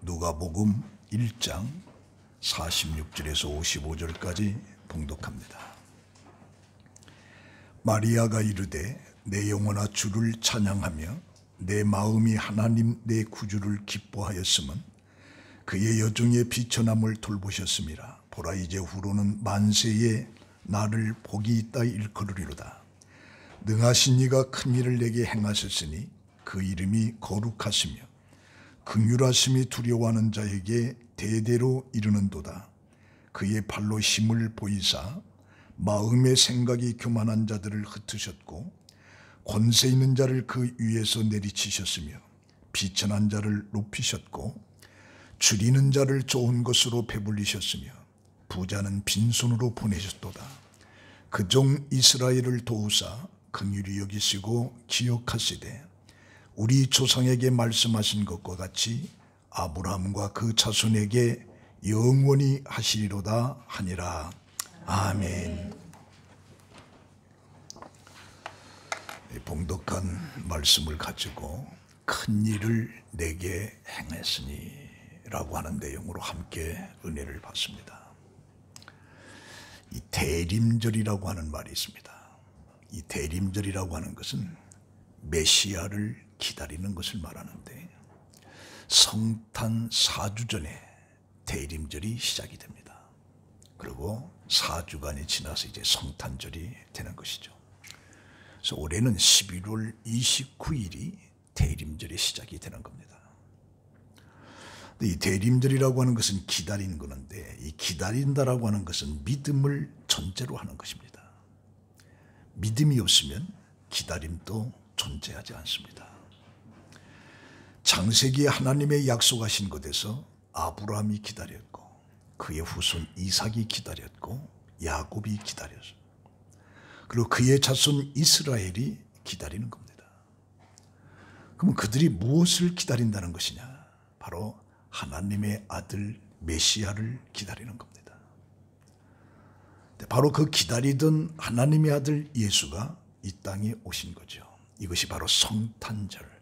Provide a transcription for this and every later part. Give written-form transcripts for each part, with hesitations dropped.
누가복음 1장 46절에서 55절까지 봉독합니다. 마리아가 이르되 내 영혼아 주를 찬양하며 내 마음이 하나님 내 구주를 기뻐하였음은 그의 여종의 비천함을 돌보셨음이라. 보라 이제 후로는 만세에 나를 복이 있다 일컬으리로다. 능하신 이가 큰 일을 내게 행하셨으니 그 이름이 거룩하시며 긍휼하심이 두려워하는 자에게 대대로 이르는도다. 그의 발로 힘을 보이사 마음의 생각이 교만한 자들을 흩으셨고 권세 있는 자를 그 위에서 내리치셨으며 비천한 자를 높이셨고 줄이는 자를 좋은 것으로 배불리셨으며 부자는 빈손으로 보내셨도다. 그 종 이스라엘을 도우사 긍휼히 여기시고 기억하시되 우리 조상에게 말씀하신 것과 같이 아브라함과 그 자손에게 영원히 하시리로다 하니라. 아멘. 봉독한 말씀을 가지고 큰 일을 내게 행했으니 라고 하는 내용으로 함께 은혜를 받습니다. 이 대림절이라고 하는 말이 있습니다. 이 대림절이라고 하는 것은 메시아를 기다리는 것을 말하는데 성탄 4주 전에 대림절이 시작이 됩니다. 그리고 4주간이 지나서 이제 성탄절이 되는 것이죠. 그래서 올해는 11월 29일이 대림절이 시작이 되는 겁니다. 이 대림절이라고 하는 것은 기다리는 건데 이 기다린다라고 하는 것은 믿음을 전제로 하는 것입니다. 믿음이 없으면 기다림도 존재하지 않습니다. 창세기에 하나님의 약속하신 것에서 아브라함이 기다렸고 그의 후손 이삭이 기다렸고 야곱이 기다렸어요. 그리고 그의 자손 이스라엘이 기다리는 겁니다. 그러면 그들이 무엇을 기다린다는 것이냐? 바로 하나님의 아들 메시아를 기다리는 겁니다. 바로 그 기다리던 하나님의 아들 예수가 이 땅에 오신 거죠. 이것이 바로 성탄절,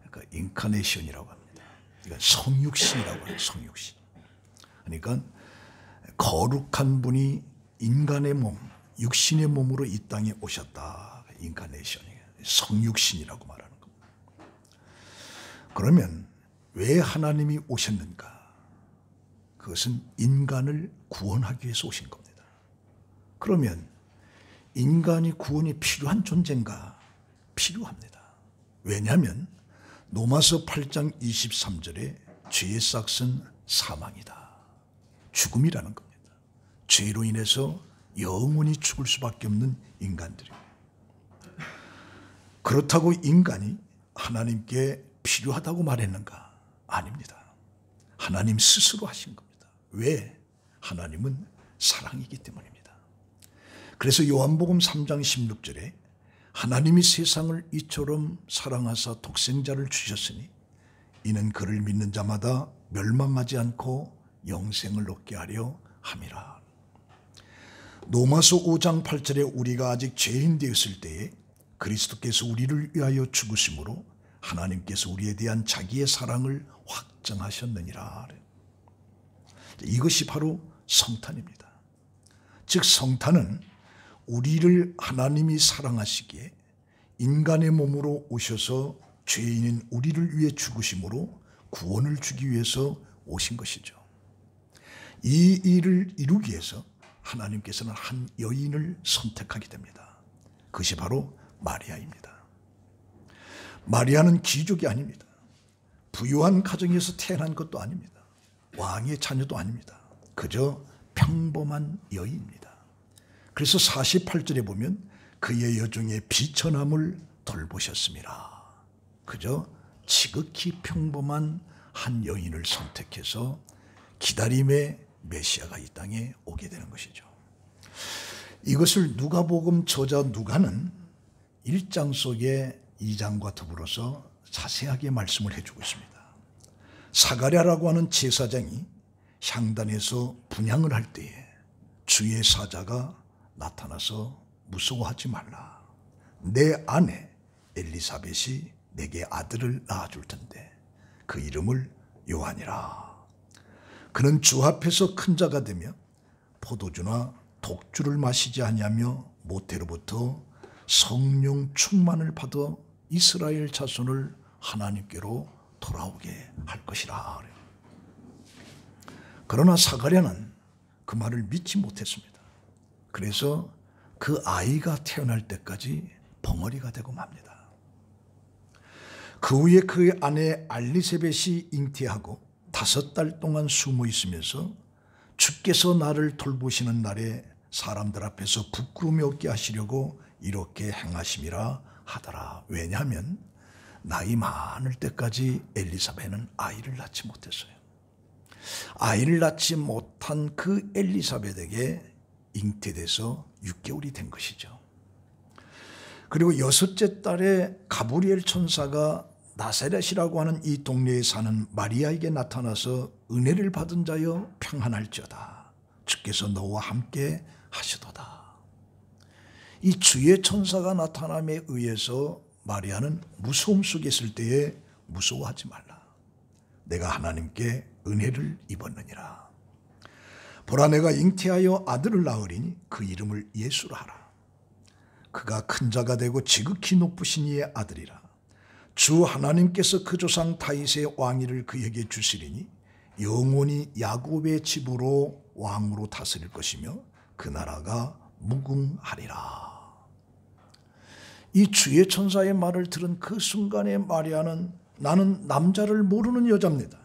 그러니까 인카네이션이라고 합니다. 그러니까 성육신이라고 해요. 성육신. 그러니까 거룩한 분이 인간의 몸, 육신의 몸으로 이 땅에 오셨다. 인카네이션이에요. 성육신이라고 말하는 겁니다. 그러면 왜 하나님이 오셨는가? 그것은 인간을 구원하기 위해서 오신 겁니다. 그러면 인간이 구원이 필요한 존재인가? 필요합니다. 왜냐하면 로마서 8장 23절에 죄의 삭은 사망이다. 죽음이라는 겁니다. 죄로 인해서 영원히 죽을 수밖에 없는 인간들이에요. 그렇다고 인간이 하나님께 필요하다고 말했는가? 아닙니다. 하나님 스스로 하신 겁니다. 왜? 하나님은 사랑이기 때문입니다. 그래서 요한복음 3장 16절에 하나님이 세상을 이처럼 사랑하사 독생자를 주셨으니 이는 그를 믿는 자마다 멸망하지 않고 영생을 얻게 하려 함이라. 로마서 5장 8절에 우리가 아직 죄인 되었을 때에 그리스도께서 우리를 위하여 죽으심으로 하나님께서 우리에 대한 자기의 사랑을 확정하셨느니라. 이것이 바로 성탄입니다. 즉 성탄은 우리를 하나님이 사랑하시기에 인간의 몸으로 오셔서 죄인인 우리를 위해 죽으심으로 구원을 주기 위해서 오신 것이죠. 이 일을 이루기 위해서 하나님께서는 한 여인을 선택하게 됩니다. 그것이 바로 마리아입니다. 마리아는 귀족이 아닙니다. 부유한 가정에서 태어난 것도 아닙니다. 왕의 자녀도 아닙니다. 그저 평범한 여인입니다. 그래서 48절에 보면 그의 여종의 비천함을 돌보셨습니다. 그저 지극히 평범한 한 여인을 선택해서 기다림의 메시아가 이 땅에 오게 되는 것이죠. 이것을 누가복음 저자 누가는 1장 속에 2장과 더불어서 자세하게 말씀을 해주고 있습니다. 사가랴라고 하는 제사장이 향단에서 분향을 할 때에 주의 사자가 나타나서 무서워하지 말라. 내 아내 엘리사벳이 내게 아들을 낳아줄 텐데 그 이름을 요한이라. 그는 주 앞에서 큰 자가 되며 포도주나 독주를 마시지 아니하며 모태로부터 성령 충만을 받아 이스라엘 자손을 하나님께로 돌아오게 할 것이라. 그러나 사가랴는 그 말을 믿지 못했습니다. 그래서 그 아이가 태어날 때까지 벙어리가 되고 맙니다. 그 후에 그의 아내 알리세벳이 잉태하고 5달 동안 숨어 있으면서 주께서 나를 돌보시는 날에 사람들 앞에서 부끄러움이 없게 하시려고 이렇게 행하심이라 하더라. 왜냐하면 나이 많을 때까지 엘리사벳은 아이를 낳지 못했어요. 아이를 낳지 못한 그 엘리사벳에게 잉태돼서 6개월이 된 것이죠. 그리고 6째 달에 가브리엘 천사가 나사렛이라고 하는 이 동네에 사는 마리아에게 나타나서 은혜를 받은 자여 평안할지어다. 주께서 너와 함께 하시도다. 이 주의 천사가 나타남에 의해서 마리아는 무서움 속에 있을 때에 무서워하지 말라. 내가 하나님께 은혜를 입었느니라. 보라, 내가 잉태하여 아들을 낳으리니 그 이름을 예수라 하라. 그가 큰 자가 되고 지극히 높으신 이의 아들이라. 주 하나님께서 그 조상 다윗의 왕위를 그에게 주시리니 영원히 야곱의 집으로 왕으로 다스릴 것이며 그 나라가 무궁하리라. 이 주의 천사의 말을 들은 그 순간에 마리아는 나는 남자를 모르는 여자입니다.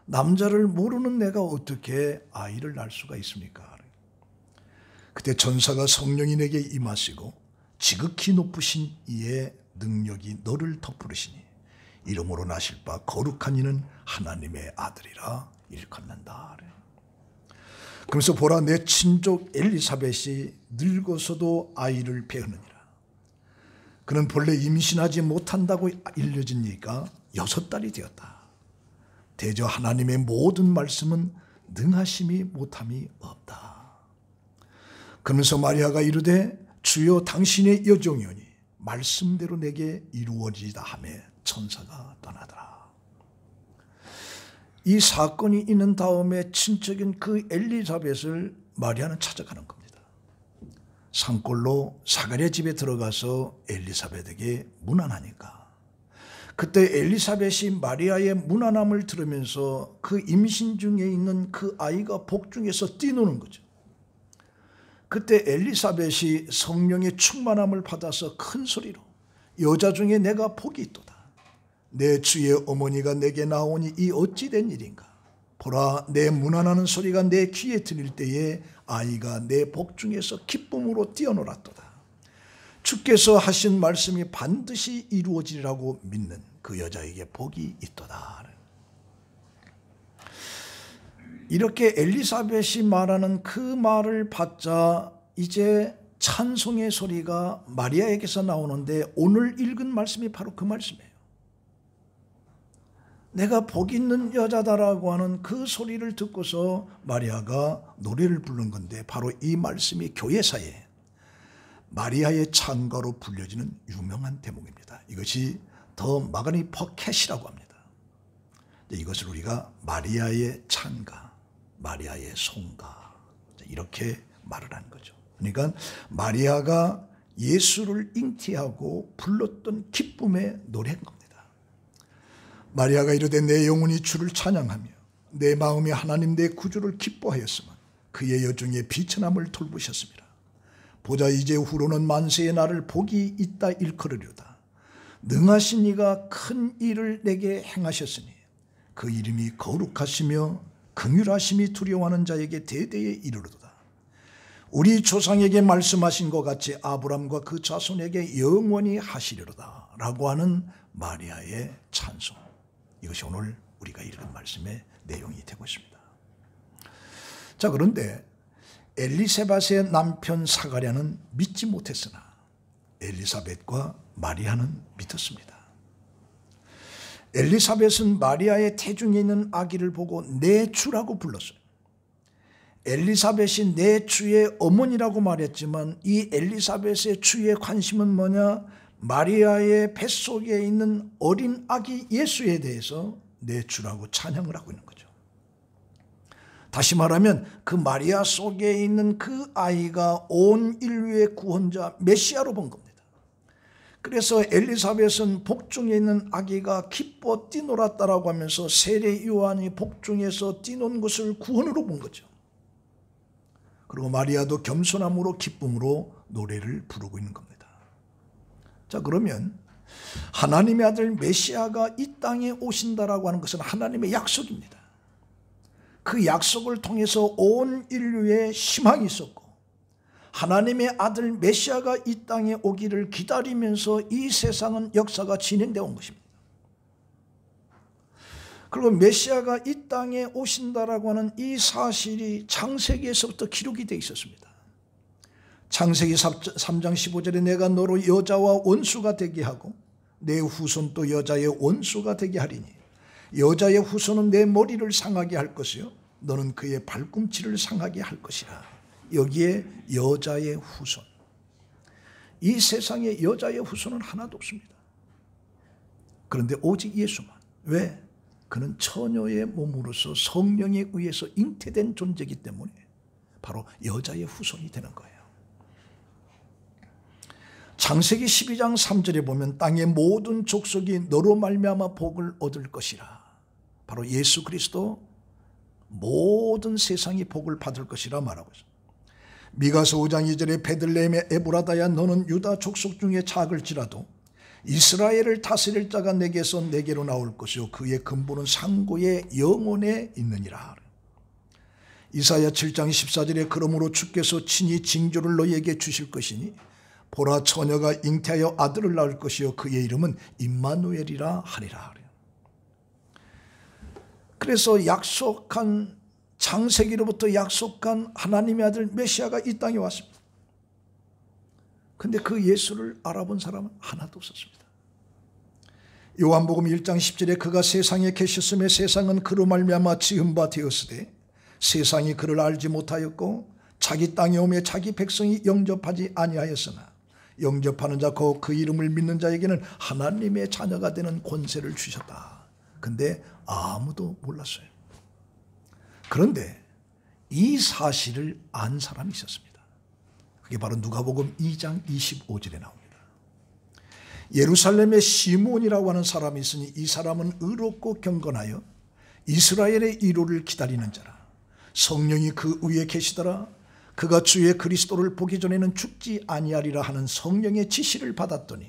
남자를 모르는 내가 어떻게 아이를 낳을 수가 있습니까? 그때 천사가 성령이 내게 임하시고 지극히 높으신 이의 능력이 너를 덮으시니 이름으로 나실 바 거룩한 이는 하나님의 아들이라 일컫는다. 그러면서 보라, 내 친족 엘리사벳이 늙어서도 아이를 배우느니라. 그는 본래 임신하지 못한다고 알려지니까 6달이 되었다. 대저 하나님의 모든 말씀은 능하심이 못함이 없다. 그러면서 마리아가 이르되 주여 당신의 여종이오니 말씀대로 내게 이루어지다 하며 천사가 떠나더라. 이 사건이 있는 다음에 친척인 그 엘리사벳을 마리아는 찾아가는 겁니다. 산골로 사가랴 집에 들어가서 엘리사벳에게 문안하니까 그때 엘리사벳이 마리아의 문안함을 들으면서 그 임신 중에 있는 그 아이가 복중에서 뛰노는 거죠. 그때 엘리사벳이 성령의 충만함을 받아서 큰 소리로 여자 중에 내가 복이 있도다. 내 주의 어머니가 내게 나오니 이 어찌 된 일인가. 보라, 내 문안하는 소리가 내 귀에 들릴 때에 아이가 내 복중에서 기쁨으로 뛰어놀았도다. 주께서 하신 말씀이 반드시 이루어지리라고 믿는 그 여자에게 복이 있도다. 이렇게 엘리사벳이 말하는 그 말을 받자 이제 찬송의 소리가 마리아에게서 나오는데 오늘 읽은 말씀이 바로 그 말씀이에요. 내가 복 있는 여자다라고 하는 그 소리를 듣고서 마리아가 노래를 부른 건데 바로 이 말씀이 교회사에 마리아의 찬가로 불려지는 유명한 대목입니다. 이것이 더 마가니 퍼켓이라고 합니다. 이것을 우리가 마리아의 찬가, 마리아의 송가 이렇게 말을 하는 거죠. 그러니까 마리아가 예수를 잉태하고 불렀던 기쁨의 노래인 겁니다. 마리아가 이르되 내 영혼이 주를 찬양하며 내 마음이 하나님 내 구주를 기뻐하였으면 그의 여종의 비천함을 돌보셨습니다. 보자, 이제 후로는 만세의 나를 복이 있다 일컬으려다. 능하신 이가 큰 일을 내게 행하셨으니 그 이름이 거룩하시며 긍휼하심이 두려워하는 자에게 대대에 이르르도다. 우리 조상에게 말씀하신 것 같이 아브람과 그 자손에게 영원히 하시리로다 라고 하는 마리아의 찬송. 이것이 오늘 우리가 읽은 말씀의 내용이 되고 있습니다. 자, 그런데 엘리사벳의 남편 사가랴는 믿지 못했으나 엘리사벳과 마리아는 믿었습니다. 엘리사벳은 마리아의 태중에 있는 아기를 보고 내 주라고 불렀어요. 엘리사벳이 내 주의 어머니라고 말했지만 이 엘리사벳의 주의 관심은 뭐냐? 마리아의 뱃속에 있는 어린 아기 예수에 대해서 내 주라고 찬양을 하고 있는 거죠. 다시 말하면 그 마리아 속에 있는 그 아이가 온 인류의 구원자 메시아로 본 겁니다. 그래서 엘리사벳은 복중에 있는 아기가 기뻐 뛰놀았다라고 하면서 세례 요한이 복중에서 뛰노는 것을 구원으로 본 거죠. 그리고 마리아도 겸손함으로 기쁨으로 노래를 부르고 있는 겁니다. 자, 그러면 하나님의 아들 메시아가 이 땅에 오신다라고 하는 것은 하나님의 약속입니다. 그 약속을 통해서 온 인류에 희망이 있었고 하나님의 아들 메시아가 이 땅에 오기를 기다리면서 이 세상은 역사가 진행되어 온 것입니다. 그리고 메시아가 이 땅에 오신다라고 하는 이 사실이 창세기에서부터 기록이 되어 있었습니다. 창세기 3장 15절에 내가 너로 여자와 원수가 되게 하고 내 후손 또 여자의 원수가 되게 하리니 여자의 후손은 내 머리를 상하게 할 것이요 너는 그의 발꿈치를 상하게 할 것이라. 여기에 여자의 후손, 이 세상에 여자의 후손은 하나도 없습니다. 그런데 오직 예수만. 왜? 그는 처녀의 몸으로서 성령에 의해서 잉태된 존재이기 때문에 바로 여자의 후손이 되는 거예요. 창세기 12장 3절에 보면 땅의 모든 족속이 너로 말미암아 복을 얻을 것이라. 바로 예수 그리스도 모든 세상이 복을 받을 것이라 말하고 있습니다. 미가서 5장 2절에 베들레헴의 에브라다야 너는 유다 족속 중에 작을지라도 이스라엘을 다스릴 자가 내게서 내게로 나올 것이요 그의 근본은 상고의 영혼에 있느니라. 이사야 7장 14절에 그러므로 주께서 친히 징조를 너희에게 주실 것이니 보라 처녀가 잉태하여 아들을 낳을 것이요 그의 이름은 임마누엘이라 하리라. 그래서 약속한 창세기로부터 약속한 하나님의 아들 메시아가 이 땅에 왔습니다. 그런데 그 예수를 알아본 사람은 하나도 없었습니다. 요한복음 1장 10절에 그가 세상에 계셨음에 세상은 그로 말미암아 지은 바 되었으되 세상이 그를 알지 못하였고 자기 땅에 오매 자기 백성이 영접하지 아니하였으나 영접하는 자 곧 그 이름을 믿는 자에게는 하나님의 자녀가 되는 권세를 주셨다. 근데 아무도 몰랐어요. 그런데 이 사실을 안 사람이 있었습니다. 그게 바로 누가복음 2장 25절에 나옵니다. 예루살렘에 시몬이라고 하는 사람이 있으니 이 사람은 의롭고 경건하여 이스라엘의 위로를 기다리는 자라. 성령이 그 위에 계시더라. 그가 주의 그리스도를 보기 전에는 죽지 아니하리라 하는 성령의 지시를 받았더니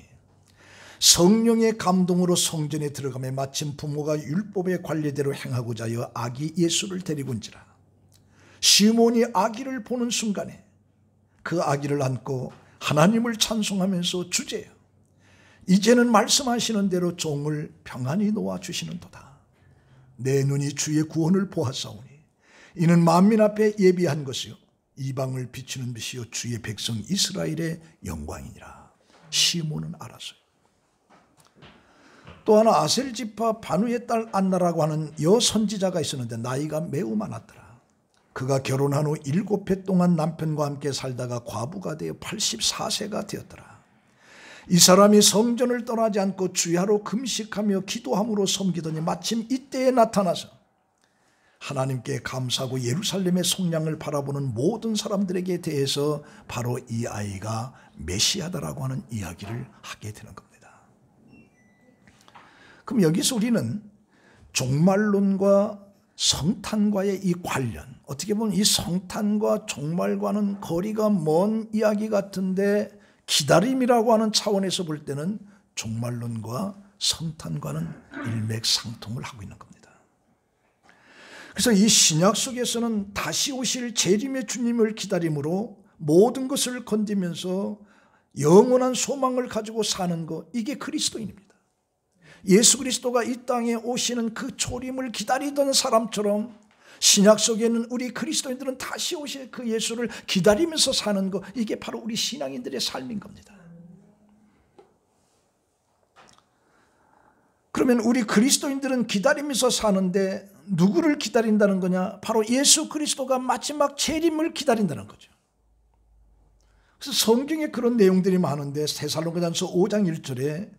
성령의 감동으로 성전에 들어가며 마침 부모가 율법의 관례대로 행하고자 하여 아기 예수를 데리고 온지라. 시몬이 아기를 보는 순간에 그 아기를 안고 하나님을 찬송하면서 주제요 이제는 말씀하시는 대로 종을 평안히 놓아주시는도다. 내 눈이 주의 구원을 보았사오니 이는 만민 앞에 예비한 것이요 이방을 비추는 빛이요 주의 백성 이스라엘의 영광이니라. 시몬은 알았어요. 또 하나 아셀지파 바누의 딸 안나라고 하는 여선지자가 있었는데 나이가 매우 많았더라. 그가 결혼한 후 7해 동안 남편과 함께 살다가 과부가 되어 84세가 되었더라. 이 사람이 성전을 떠나지 않고 주야로 금식하며 기도함으로 섬기더니 마침 이때에 나타나서 하나님께 감사하고 예루살렘의 속량을 바라보는 모든 사람들에게 대해서 바로 이 아이가 메시아다라고 하는 이야기를 하게 되는 겁니다. 그럼 여기서 우리는 종말론과 성탄과의 이 관련, 어떻게 보면 이 성탄과 종말과는 거리가 먼 이야기 같은데 기다림이라고 하는 차원에서 볼 때는 종말론과 성탄과는 일맥상통을 하고 있는 겁니다. 그래서 이 신약 속에서는 다시 오실 재림의 주님을 기다림으로 모든 것을 건디면서 영원한 소망을 가지고 사는 것, 이게 그리스도인입니다. 예수 그리스도가 이 땅에 오시는 그 초림을 기다리던 사람처럼 신약 속에는 우리 그리스도인들은 다시 오실 그 예수를 기다리면서 사는 것, 이게 바로 우리 신앙인들의 삶인 겁니다. 그러면 우리 그리스도인들은 기다리면서 사는데 누구를 기다린다는 거냐? 바로 예수 그리스도가 마지막 재림을 기다린다는 거죠. 그래서 성경에 그런 내용들이 많은데 데살로니가전서 5장 1절에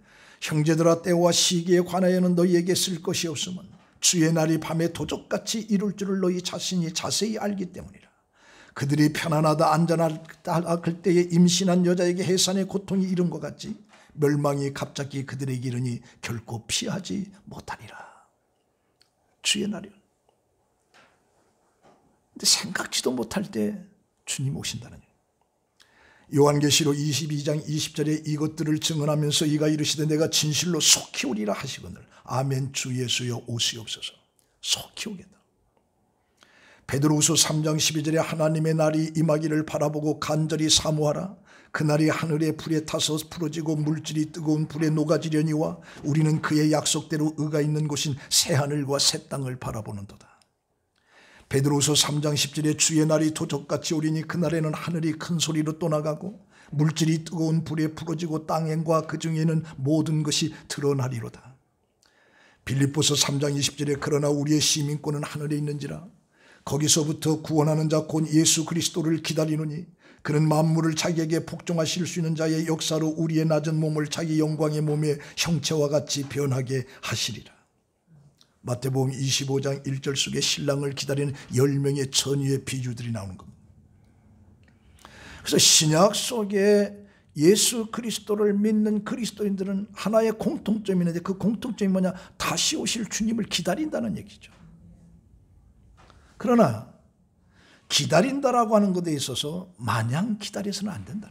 형제들아 때와 시기에 관하여는 너희에게 쓸 것이 없으면 주의 날이 밤에 도적같이 이룰 줄을 너희 자신이 자세히 알기 때문이라. 그들이 편안하다 안전하다 할 때에 임신한 여자에게 해산의 고통이 이른 것 같이 멸망이 갑자기 그들에게 이르니 결코 피하지 못하리라. 주의 날이요. 근데 생각지도 못할 때 주님 오신다는 얘기예요. 요한계시록 22장 20절에 이것들을 증언하면서 이가 이르시되 내가 진실로 속히 오리라 하시거늘 아멘. 주 예수여 오시옵소서. 속히 오겠다. 베드로후서 3장 12절에 하나님의 날이 임하기를 바라보고 간절히 사모하라. 그날이 하늘의 불에 타서 부러지고 물질이 뜨거운 불에 녹아지려니와 우리는 그의 약속대로 의가 있는 곳인 새하늘과 새 땅을 바라보는도다. 베드로후서 3장 10절에 주의 날이 도적같이 오리니 그날에는 하늘이 큰 소리로 떠나가고 물질이 뜨거운 불에 부러지고 땅과 그 중에 있는 모든 것이 드러나리로다. 빌립보서 3장 20절에 그러나 우리의 시민권은 하늘에 있는지라 거기서부터 구원하는 자 곧 예수 그리스도를 기다리노니 그는 만물을 자기에게 복종하실 수 있는 자의 역사로 우리의 낮은 몸을 자기 영광의 몸의 형체와 같이 변하게 하시리라. 마태복음 25장 1절 속에 신랑을 기다리는 10명의 처녀의 비유들이 나오는 겁니다. 그래서 신약 속에 예수 그리스도를 믿는 그리스도인들은 하나의 공통점이 있는데 그 공통점이 뭐냐? 다시 오실 주님을 기다린다는 얘기죠. 그러나 기다린다라고 하는 것에 있어서 마냥 기다려서는 안 된다.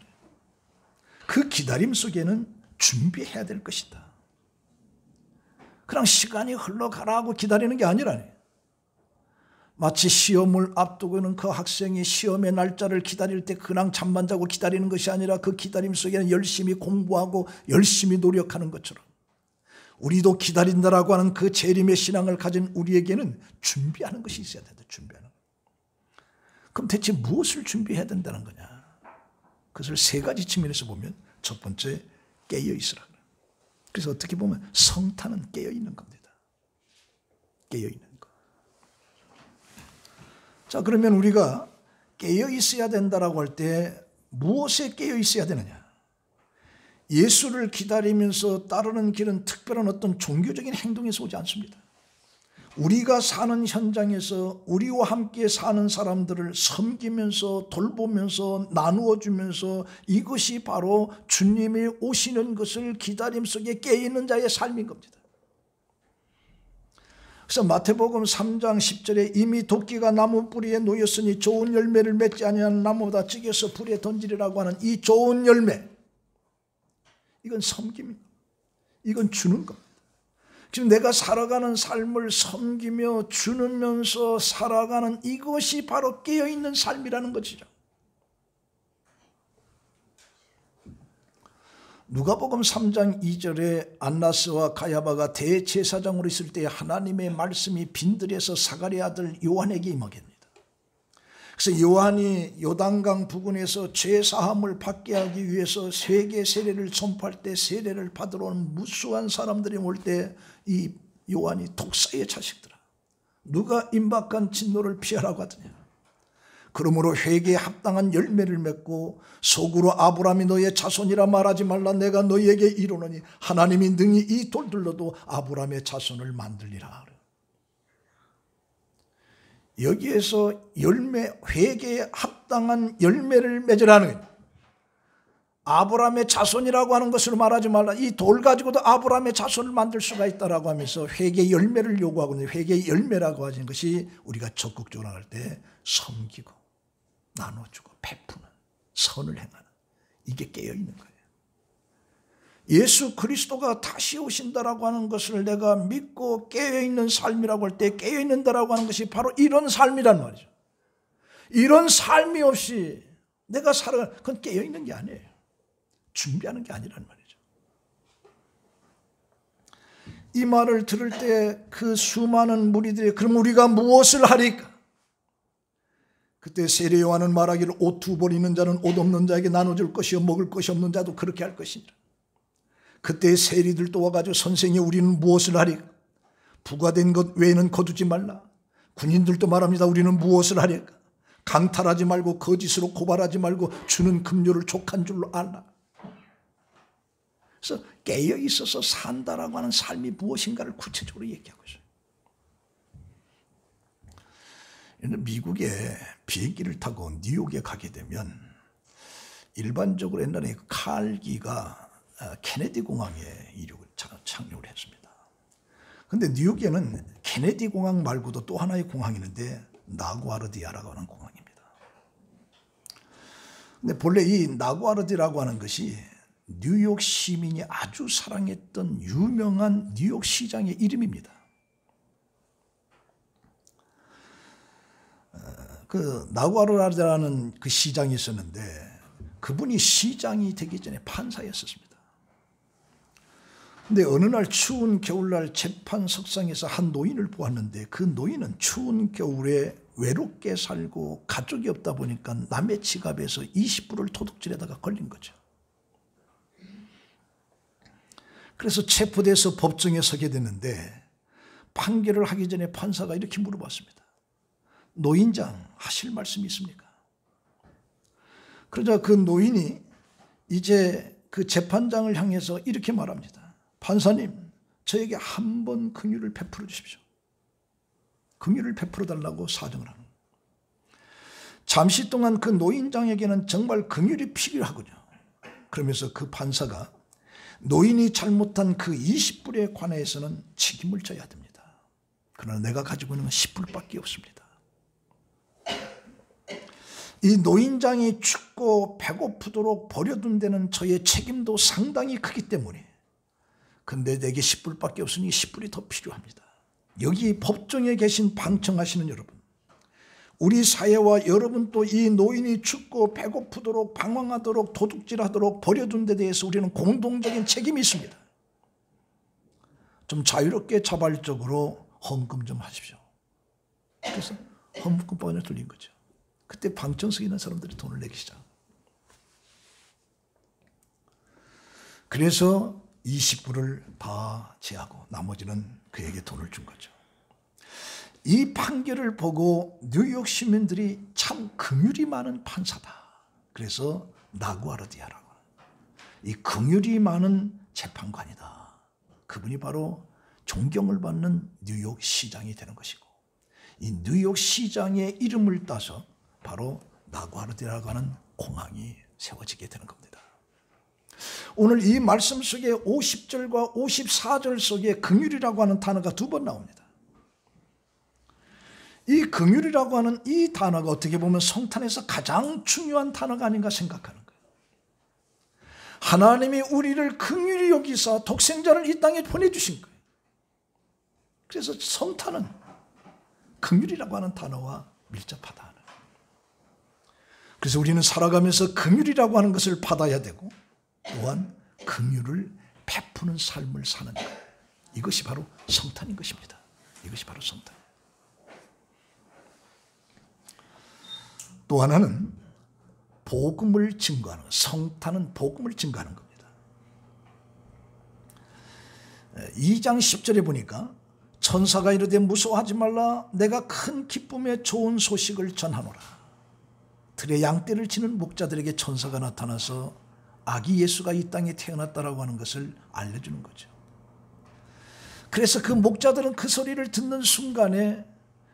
그 기다림 속에는 준비해야 될 것이다. 그냥 시간이 흘러가라고 기다리는 게 아니라네. 마치 시험을 앞두고 있는 그 학생이 시험의 날짜를 기다릴 때 그냥 잠만 자고 기다리는 것이 아니라 그 기다림 속에는 열심히 공부하고 열심히 노력하는 것처럼 우리도 기다린다라고 하는 그 재림의 신앙을 가진 우리에게는 준비하는 것이 있어야 된다. 준비하는 것. 그럼 대체 무엇을 준비해야 된다는 거냐? 그것을 세 가지 측면에서 보면 첫 번째 깨어 있으라. 그래서 어떻게 보면 성탄은 깨어 있는 겁니다. 깨어 있는 것. 자, 그러면 우리가 깨어 있어야 된다라고 할 때 무엇에 깨어 있어야 되느냐? 예수를 기다리면서 따르는 길은 특별한 어떤 종교적인 행동에서 오지 않습니다. 우리가 사는 현장에서 우리와 함께 사는 사람들을 섬기면서 돌보면서 나누어주면서 이것이 바로 주님이 오시는 것을 기다림 속에 깨어있는 자의 삶인 겁니다. 그래서 마태복음 3장 10절에 이미 도끼가 나무 뿌리에 놓였으니 좋은 열매를 맺지 아니하는 나무보다 찌개서 불에 던지리라고 하는 이 좋은 열매, 이건 섬김입니다. 이건 주는 겁니다. 지금 내가 살아가는 삶을 섬기며 주면서 살아가는 이것이 바로 깨어있는 삶이라는 것이죠. 누가복음 3장 2절에 안나스와 가야바가 대제사장으로 있을 때 하나님의 말씀이 빈들에서 사가랴 아들 요한에게 임하겠습니다. 그래서 요한이 요단강 부근에서 죄사함을 받게 하기 위해서 세계 세례를 선포할 때 세례를 받으러 온 무수한 사람들이 올 때 이 요한이 독사의 자식들아 누가 임박한 진노를 피하라고 하더냐. 그러므로 회개에 합당한 열매를 맺고 속으로 아브라함이 너의 자손이라 말하지 말라. 내가 너희에게 이르노니 하나님이 능히 이 돌들로도 아브라함의 자손을 만들리라. 여기에서 열매, 회개에 합당한 열매를 맺으라는 거예요. 아브라함의 자손이라고 하는 것을 말하지 말라. 이 돌 가지고도 아브라함의 자손을 만들 수가 있다라고 하면서 회개의 열매를 요구하고 있는 회개의 열매라고 하는 것이 우리가 적극적으로 할 때 섬기고 나눠주고 베푸는 선을 행하는 이게 깨어있는 거예요. 예수 그리스도가 다시 오신다라고 하는 것을 내가 믿고 깨어있는 삶이라고 할 때 깨어있는다라고 하는 것이 바로 이런 삶이란 말이죠. 이런 삶이 없이 내가 살아가는 그건 깨어있는 게 아니에요. 준비하는 게 아니란 말이죠. 이 말을 들을 때 그 수많은 무리들이 그럼 우리가 무엇을 하리까? 그때 세례 요한은 말하기를 옷 두 벌 있는 자는 옷 없는 자에게 나눠줄 것이요 먹을 것이 없는 자도 그렇게 할 것이니라. 그때 세리들도 와가지고 선생이 우리는 무엇을 하리까? 부과된 것 외에는 거두지 말라. 군인들도 말합니다. 우리는 무엇을 하리까? 강탈하지 말고 거짓으로 고발하지 말고 주는 급료를 족한 줄로 알라. 그래서 깨어 있어서 산다라고 하는 삶이 무엇인가를 구체적으로 얘기하고 있어요. 미국에 비행기를 타고 뉴욕에 가게 되면 일반적으로 옛날에 칼기가 케네디 공항에 이륙을 착륙을 했습니다. 그런데 뉴욕에는 케네디 공항 말고도 또 하나의 공항이 있는데 나구아르디아라고 하는 공항입니다. 근데 본래 이 나구아르디아라고 하는 것이 뉴욕 시민이 아주 사랑했던 유명한 뉴욕 시장의 이름입니다. 그 나구아르디아라는 그 시장이 있었는데 그분이 시장이 되기 전에 판사였었습니다. 근데 어느 날 추운 겨울날 재판석상에서 한 노인을 보았는데 그 노인은 추운 겨울에 외롭게 살고 가족이 없다 보니까 남의 지갑에서 20불을 도둑질하다가 걸린 거죠. 그래서 체포돼서 법정에 서게 됐는데 판결을 하기 전에 판사가 이렇게 물어봤습니다. 노인장 하실 말씀이 있습니까? 그러자 그 노인이 이제 그 재판장을 향해서 이렇게 말합니다. 판사님, 저에게 한 번 긍휼을 베풀어 주십시오. 긍휼을 베풀어 달라고 사정을 하는 거예요. 잠시 동안 그 노인장에게는 정말 긍휼이 필요하군요. 그러면서 그 판사가 노인이 잘못한 그 20불에 관해서는 책임을 져야 됩니다. 그러나 내가 가지고 있는 건 10불밖에 없습니다. 이 노인장이 춥고 배고프도록 버려둔 데는 저의 책임도 상당히 크기 때문에 근데 내게 10불밖에 없으니 10불이 더 필요합니다. 여기 법정에 계신 방청하시는 여러분, 우리 사회와 여러분 또 이 노인이 춥고 배고프도록 방황하도록 도둑질하도록 버려둔 데 대해서 우리는 공동적인 책임이 있습니다. 좀 자유롭게 자발적으로 헌금 좀 하십시오. 그래서 헌금방에 돌린 거죠. 그때 방청석에 있는 사람들이 돈을 내기 시작. 그래서 20불을 다 제하고 나머지는 그에게 돈을 준 거죠. 이 판결을 보고 뉴욕 시민들이 참 긍휼이 많은 판사다. 그래서 나구아르디아라고 이 긍휼이 많은 재판관이다. 그분이 바로 존경을 받는 뉴욕 시장이 되는 것이고 이 뉴욕 시장의 이름을 따서 바로 나구아르디아라고 하는 공항이 세워지게 되는 겁니다. 오늘 이 말씀 속에 50절과 54절 속에 긍휼이라고 하는 단어가 2번 나옵니다. 이 긍휼이라고 하는 이 단어가 어떻게 보면 성탄에서 가장 중요한 단어가 아닌가 생각하는 거예요. 하나님이 우리를 긍휼히 여기사 독생자를 이 땅에 보내주신 거예요. 그래서 성탄은 긍휼이라고 하는 단어와 밀접하다. 그래서 우리는 살아가면서 긍휼이라고 하는 것을 받아야 되고 또한 긍휼을 베푸는 삶을 사는 것. 이것이 바로 성탄인 것입니다. 이것이 바로 성탄. 또 하나는 복음을 증거하는 것. 성탄은 복음을 증거하는 겁니다. 2장 10절에 보니까 천사가 이르되 무서워하지 말라 내가 큰 기쁨의 좋은 소식을 전하노라. 들의 양떼를 치는 목자들에게 천사가 나타나서 아기 예수가 이 땅에 태어났다라고 하는 것을 알려주는 거죠. 그래서 그 목자들은 그 소리를 듣는 순간에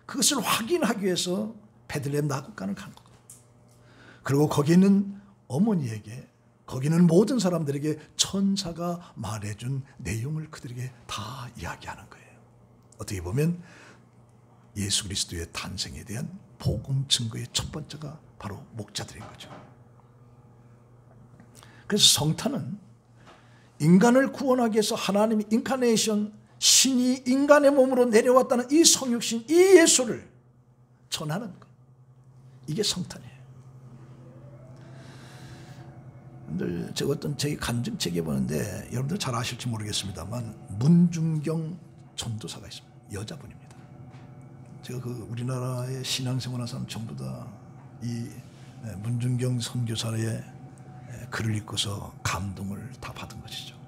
그것을 확인하기 위해서 베들레헴 나국간을 간 거예요. 그리고 거기 있는 어머니에게 거기 있는 모든 사람들에게 천사가 말해준 내용을 그들에게 다 이야기하는 거예요. 어떻게 보면 예수 그리스도의 탄생에 대한 복음 증거의 첫 번째가 바로 목자들인 거죠. 그래서 성탄은 인간을 구원하기 위해서 하나님이 인카네이션, 신이 인간의 몸으로 내려왔다는 이 성육신, 이 예수를 전하는 것. 이게 성탄이에요. 여러분들 제가 어떤 제 간증책에 보는데 여러분들 잘 아실지 모르겠습니다만 문중경 전도사가 있습니다. 여자분입니다. 제가 그 우리나라의 신앙생활하는 사람 전부 다 이 문중경 선교사의 글을 읽고서 감동을 다 받은 것이죠.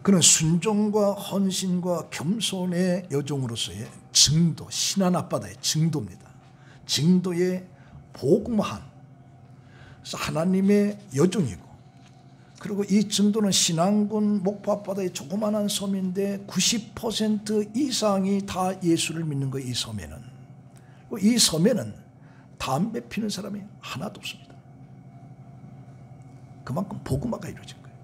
그는 순종과 헌신과 겸손의 여종으로서의 증도, 신안 앞바다의 증도입니다. 증도의 복음한 하나님의 여종이고, 그리고 이 증도는 신안군 목포 앞바다의 조그마한 섬인데 90% 이상이 다 예수를 믿는 거예요. 이 섬에는. 이 섬에는 담배 피는 사람이 하나도 없습니다. 그만큼 복음화가 이루어진 거예요.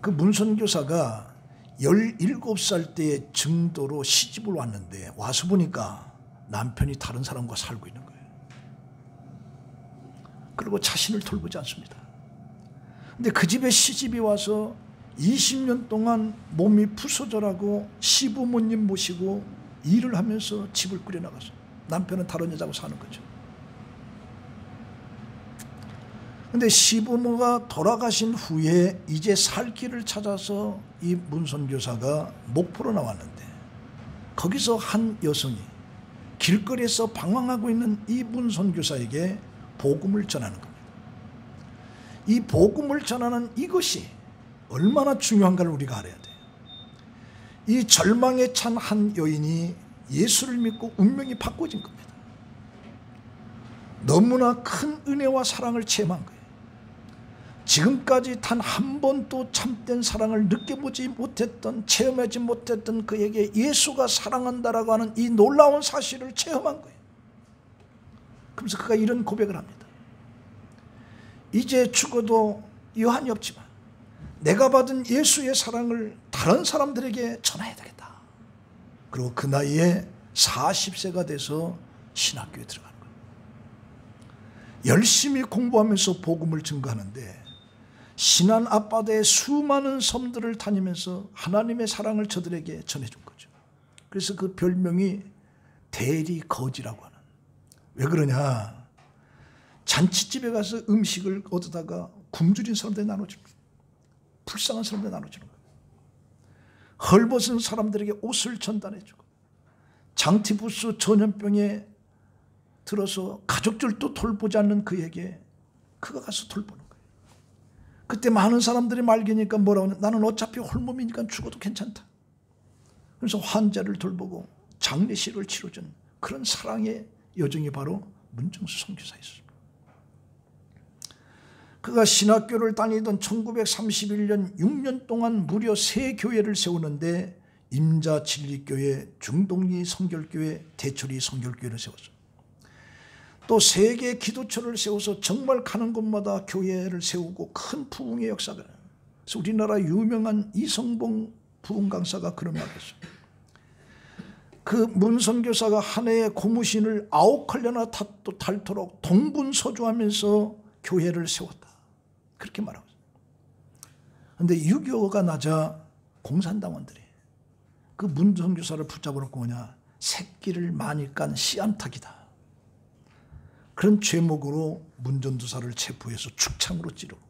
그 문선교사가 17살 때에 증도로 시집을 왔는데 와서 보니까 남편이 다른 사람과 살고 있는 거예요. 그리고 자신을 돌보지 않습니다. 근데 그 집에 시집이 와서 20년 동안 몸이 부서져라고 시부모님 모시고 일을 하면서 집을 꾸려나갔어요. 남편은 다른 여자하고 사는 거죠. 근데 시부모가 돌아가신 후에 이제 살 길을 찾아서 이 문선교사가 목포로 나왔는데 거기서 한 여성이 길거리에서 방황하고 있는 이 문선교사에게 복음을 전하는 겁니다. 이 복음을 전하는 이것이 얼마나 중요한가를 우리가 알아야 돼요. 이 절망에 찬 한 여인이 예수를 믿고 운명이 바꿔진 겁니다. 너무나 큰 은혜와 사랑을 체험한 거예요. 지금까지 단 한 번도 참된 사랑을 느껴보지 못했던, 체험하지 못했던 그에게 예수가 사랑한다라고 하는 이 놀라운 사실을 체험한 거예요. 그러면서 그가 이런 고백을 합니다. 이제 죽어도 여한이 없지만 내가 받은 예수의 사랑을 다른 사람들에게 전해야 되겠다. 그리고 그 나이에 40세가 돼서 신학교에 들어가는 거예요. 열심히 공부하면서 복음을 증거하는데 신안 앞바다의 수많은 섬들을 다니면서 하나님의 사랑을 저들에게 전해준 거죠. 그래서 그 별명이 대리거지라고 하는. 왜 그러냐? 잔치집에 가서 음식을 얻어다가 굶주린 사람들에 나눠주는 거예요. 불쌍한 사람들에 나눠주는 거예요. 헐벗은 사람들에게 옷을 전달해주고 장티푸스 전염병에 들어서 가족들도 돌보지 않는 그에게 그가 가서 돌보는 거예요. 그때 많은 사람들이 말기니까 뭐라고 하냐? 나는 어차피 홀몸이니까 죽어도 괜찮다. 그래서 환자를 돌보고 장례식을 치러준 그런 사랑의 여정이 바로 문정수 선교사였습니다. 그가 신학교를 다니던 1931년 6년 동안 무려 3교회를 세우는데 임자진리교회, 중동리 성결교회, 대철이 성결교회를 세웠어요. 또 3개의 기도처를 세워서 정말 가는 곳마다 교회를 세우고 큰 부흥의 역사가. 그래서 우리나라 유명한 이성봉 부흥 강사가 그런 말을 했어요. 그 문선교사가 한 해에 고무신을 9컬레나 닳도록 동분서주하면서 교회를 세웠다. 그렇게 말하고 있어요. 그런데 6.25가 나자 공산당원들이 그 문선교사를 붙잡아놓고 뭐냐? 새끼를 많이 깐 씨암탉이다. 그런 죄목으로 문전도사를 체포해서 축창으로 찌르고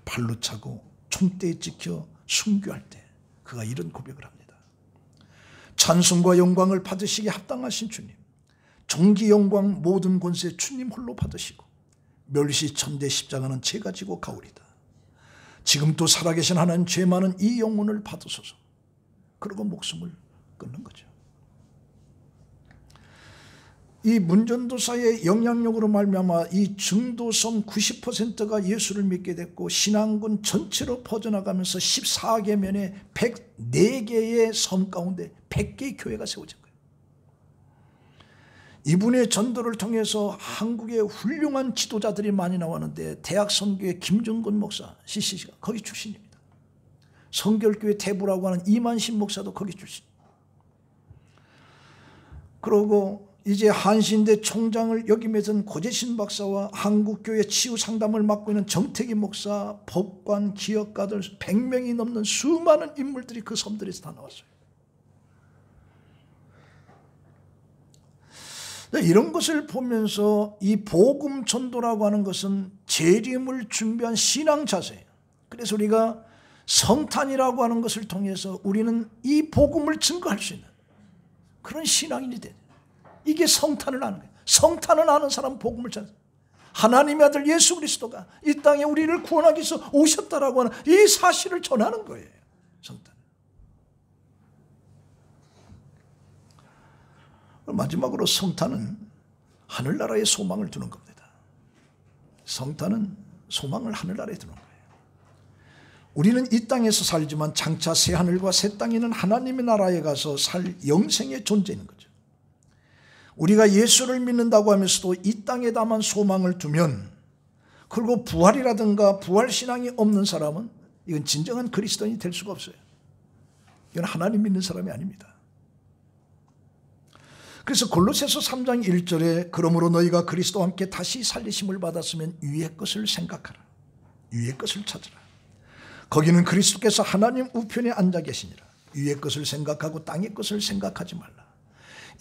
발로 차고 총대에 찍혀 순교할 때 그가 이런 고백을 합니다. 찬송과 영광을 받으시기에 합당하신 주님, 존귀 영광 모든 권세 주님 홀로 받으시고 멸시천대 십자가는 제가 지고 가오리다. 지금 또 살아계신 하나님 죄 많은 이 영혼을 받으소서. 그러고 목숨을 끊는 거죠. 이 문전도사의 영향력으로 말미암아 이 중도섬 90%가 예수를 믿게 됐고 신앙군 전체로 퍼져나가면서 14개면에 104개의 섬 가운데 100개의 교회가 세워진 거예요. 이분의 전도를 통해서 한국에 훌륭한 지도자들이 많이 나왔는데 대학선교회 김정근 목사, CCC가 거기 출신입니다. 성결교회 대부라고 하는 이만신 목사도 거기 출신. 그러고 이제 한신대 총장을 역임해선 고재신 박사와 한국교회 치유상담을 맡고 있는 정태기 목사, 법관, 기업가들 100명이 넘는 수많은 인물들이 그 섬들에서 다 나왔어요. 이런 것을 보면서 이 복음 전도라고 하는 것은 재림을 준비한 신앙 자세예요. 그래서 우리가 성탄이라고 하는 것을 통해서 우리는 이 복음을 증거할 수 있는 그런 신앙인이 돼요. 이게 성탄을 아는 거예요. 성탄을 아는 사람은 복음을 전해. 하나님의 아들 예수 그리스도가 이 땅에 우리를 구원하기 위해서 오셨다라고 하는 이 사실을 전하는 거예요. 성탄. 마지막으로 성탄은 하늘나라에 소망을 두는 겁니다. 성탄은 소망을 하늘나라에 두는 거예요. 우리는 이 땅에서 살지만 장차 새 하늘과 새 땅에 있는 하나님의 나라에 가서 살 영생의 존재인 거죠. 우리가 예수를 믿는다고 하면서도 이 땅에다만 소망을 두면, 그리고 부활이라든가 부활신앙이 없는 사람은 이건 진정한 그리스도인이 될 수가 없어요. 이건 하나님 믿는 사람이 아닙니다. 그래서 골로새서 3장 1절에 그러므로 너희가 그리스도와 함께 다시 살리심을 받았으면 위의 것을 생각하라. 위의 것을 찾으라. 거기는 그리스도께서 하나님 우편에 앉아 계시니라. 위의 것을 생각하고 땅의 것을 생각하지 말라.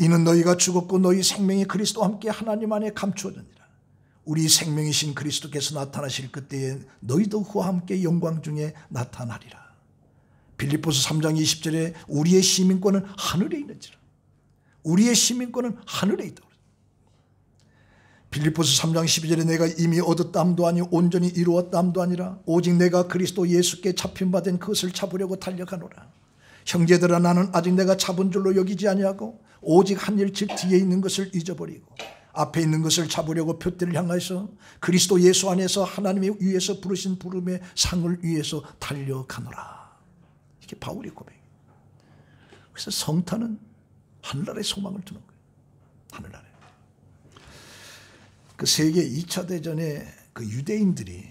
이는 너희가 죽었고 너희 생명이 그리스도와 함께 하나님 안에 감추어졌느니라. 우리 생명이신 그리스도께서 나타나실 그때에 너희도 그와 함께 영광 중에 나타나리라. 빌립보서 3장 20절에 우리의 시민권은 하늘에 있는지라. 우리의 시민권은 하늘에 있다. 빌립보서 3장 12절에 내가 이미 얻었다함도 아니 온전히 이루었다함도 아니라 오직 내가 그리스도 예수께 잡힌바된 그것을 잡으려고 달려가노라. 형제들아 나는 아직 내가 잡은 줄로 여기지 아니하고 오직 한 일 즉 뒤에 있는 것을 잊어버리고 앞에 있는 것을 잡으려고 표대를 향하여서 그리스도 예수 안에서 하나님이 위에서 부르신 부름의 상을 위해서 달려가노라. 이게 바울의 고백이에요. 그래서 성탄은 하늘나라에 소망을 두는 거예요. 하늘나라에. 그 세계 2차 대전에 그 유대인들이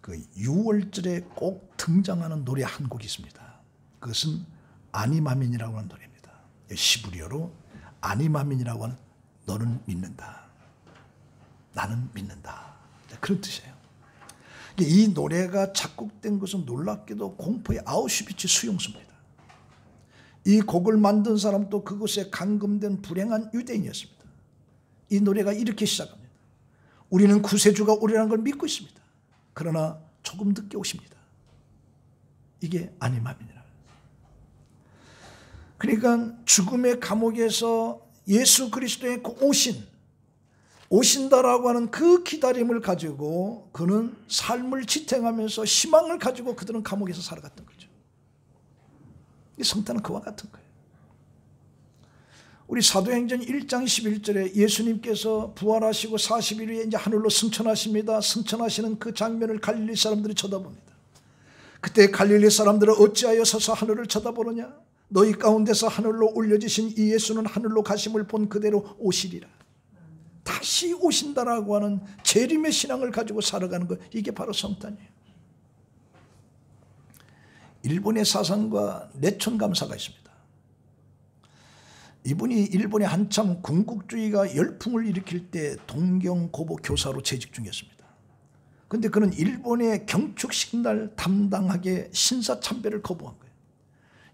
그 6월절에 꼭 등장하는 노래 한 곡이 있습니다. 그것은 아니마민이라고 하는 노래입니다. 시브리어로 아니마민이라고 하는 너는 믿는다. 나는 믿는다. 그런 뜻이에요. 이 노래가 작곡된 것은 놀랍게도 공포의 아우슈비츠 수용소입니다. 이 곡을 만든 사람도 그곳에 감금된 불행한 유대인이었습니다. 이 노래가 이렇게 시작합니다. 우리는 구세주가 오리라는 걸 믿고 있습니다. 그러나 조금 늦게 오십니다. 이게 아니마민이라. 그러니까 죽음의 감옥에서 예수 그리스도의 오신다라고 하는 그 기다림을 가지고 그는 삶을 지탱하면서 희망을 가지고 그들은 감옥에서 살아갔던 거죠. 이 성탄은 그와 같은 거예요. 우리 사도행전 1장 11절에 예수님께서 부활하시고 40일 후에 이제 하늘로 승천하십니다. 승천하시는 그 장면을 갈릴리 사람들이 쳐다봅니다. 그때 갈릴리 사람들은 어찌하여 서서 하늘을 쳐다보느냐? 너희 가운데서 하늘로 올려지신 이 예수는 하늘로 가심을 본 그대로 오시리라. 다시 오신다라고 하는 재림의 신앙을 가지고 살아가는 것, 이게 바로 성탄이에요. 일본의 사상가 내촌감사가 있습니다. 이분이 일본에 한참 군국주의가 열풍을 일으킬 때 동경고보 교사로 재직 중이었습니다. 그런데 그는 일본의 경축식날 담당하게 신사참배를 거부한 거예요.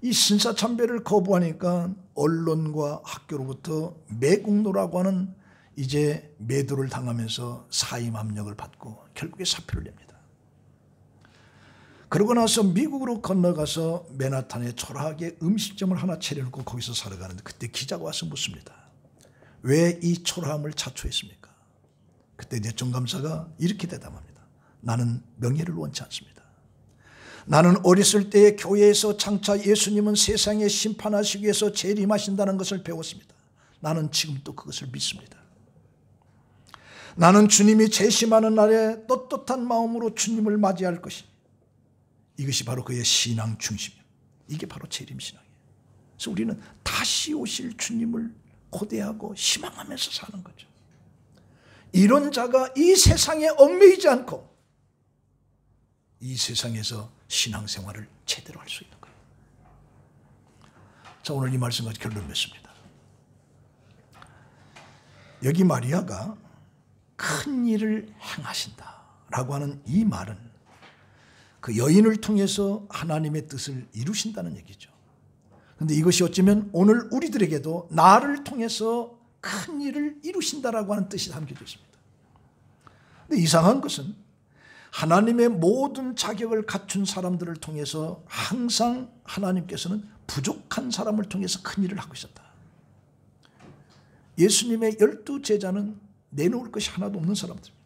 이 신사참배를 거부하니까 언론과 학교로부터 매국노라고 하는 이제 매도를 당하면서 사임 압력을 받고 결국에 사표를 냅니다. 그러고 나서 미국으로 건너가서 맨하탄에 초라하게 음식점을 하나 차려놓고 거기서 살아가는데 그때 기자가 와서 묻습니다. 왜 이 초라함을 자초했습니까? 그때 내촌감사가 이렇게 대답합니다. 나는 명예를 원치 않습니다. 나는 어렸을 때 교회에서 장차 예수님은 세상에 심판하시기 위해서 재림하신다는 것을 배웠습니다. 나는 지금도 그것을 믿습니다. 나는 주님이 재심하는 날에 떳떳한 마음으로 주님을 맞이할 것이니 이것이 바로 그의 신앙 중심이에요. 이게 바로 재림신앙이에요. 그래서 우리는 다시 오실 주님을 고대하고 희망하면서 사는 거죠. 이런 자가 이 세상에 얽매이지 않고 이 세상에서 신앙생활을 제대로 할 수 있는 거예요. 자, 오늘 이 말씀과 결론 맺습니다. 여기 마리아가 큰 일을 행하신다라고 하는 이 말은 그 여인을 통해서 하나님의 뜻을 이루신다는 얘기죠. 그런데 이것이 어쩌면 오늘 우리들에게도 나를 통해서 큰 일을 이루신다라고 하는 뜻이 담겨져 있습니다. 근데 이상한 것은 하나님의 모든 자격을 갖춘 사람들을 통해서 항상 하나님께서는 부족한 사람을 통해서 큰 일을 하고 있었다. 예수님의 12제자는 내놓을 것이 하나도 없는 사람들입니다.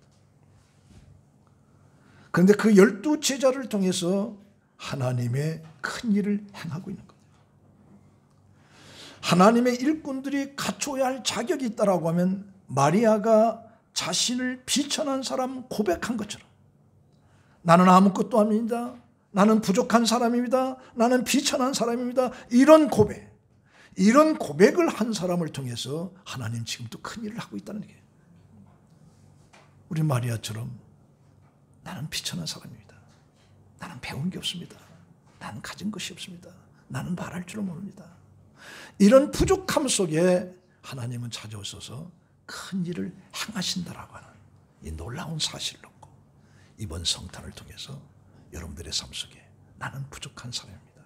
그런데 그 12제자를 통해서 하나님의 큰 일을 행하고 있는 겁니다. 하나님의 일꾼들이 갖춰야 할 자격이 있다라고 하면 마리아가 자신을 비천한 사람 고백한 것처럼 나는 아무것도 아닙니다. 나는 부족한 사람입니다. 나는 비천한 사람입니다. 이런 고백, 이런 고백을 한 사람을 통해서 하나님 지금도 큰 일을 하고 있다는 게, 우리 마리아처럼 나는 비천한 사람입니다. 나는 배운 게 없습니다. 나는 가진 것이 없습니다. 나는 말할 줄 모릅니다. 이런 부족함 속에 하나님은 찾아오셔서 큰 일을 행하신다라고 하는 이 놀라운 사실을 놓고 이번 성탄을 통해서 여러분들의 삶 속에 나는 부족한 사람입니다.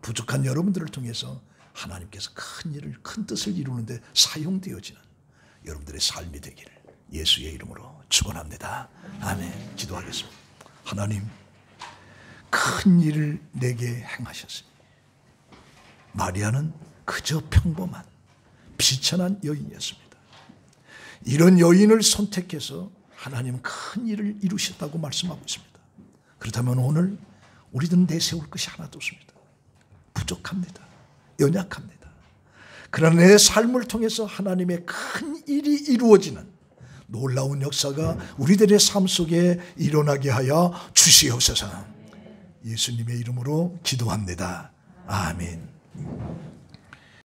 부족한 여러분들을 통해서 하나님께서 큰 일을, 큰 뜻을 이루는데 사용되어지는 여러분들의 삶이 되기를 예수의 이름으로 축원합니다. 아멘. 기도하겠습니다. 하나님, 큰 일을 내게 행하셨으니 마리아는 그저 평범한 비천한 여인이었습니다. 이런 여인을 선택해서 하나님은 큰 일을 이루셨다고 말씀하고 있습니다. 그렇다면 오늘 우리들은 내세울 것이 하나도 없습니다. 부족합니다. 연약합니다. 그러나 내 삶을 통해서 하나님의 큰 일이 이루어지는 놀라운 역사가 우리들의 삶 속에 일어나게 하여 주시옵소서. 예수님의 이름으로 기도합니다. 아멘.